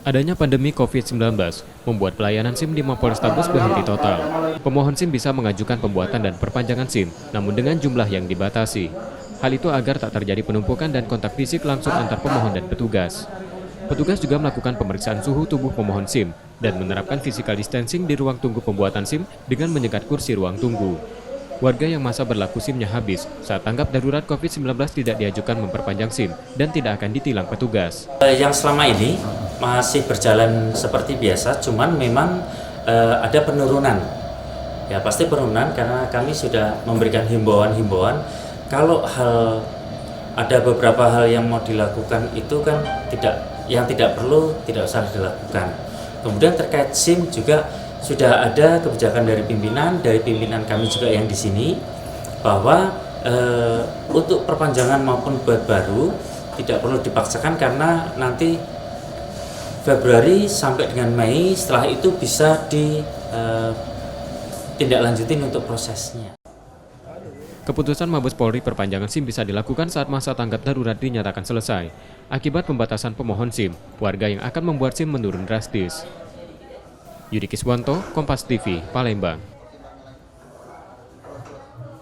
Adanya pandemi COVID-19 membuat pelayanan SIM di Mapolrestabes berhenti total. Pemohon SIM bisa mengajukan pembuatan dan perpanjangan SIM, namun dengan jumlah yang dibatasi. Hal itu agar tak terjadi penumpukan dan kontak fisik langsung antar pemohon dan petugas. Petugas juga melakukan pemeriksaan suhu tubuh pemohon SIM dan menerapkan physical distancing di ruang tunggu pembuatan SIM dengan menyekat kursi ruang tunggu. Warga yang masa berlaku SIM-nya habis saat tanggap darurat COVID-19 tidak diajukan memperpanjang SIM dan tidak akan ditilang petugas. Yang selama ini masih berjalan seperti biasa, cuman memang ada penurunan. Ya pasti penurunan karena kami sudah memberikan himbauan-himbauan. Kalau ada beberapa hal yang mau dilakukan itu kan tidak perlu tidak usah dilakukan. Kemudian terkait SIM juga sudah ada kebijakan dari pimpinan kami juga yang di sini bahwa untuk perpanjangan maupun buat baru tidak perlu dipaksakan karena nanti Februari sampai dengan Mei setelah itu bisa ditindaklanjutin untuk prosesnya. Keputusan Mabes Polri perpanjangan SIM bisa dilakukan saat masa tanggap darurat dinyatakan selesai. Akibat pembatasan pemohon SIM, warga yang akan membuat SIM menurun drastis. Yudi Kiswanto, Kompas TV, Palembang.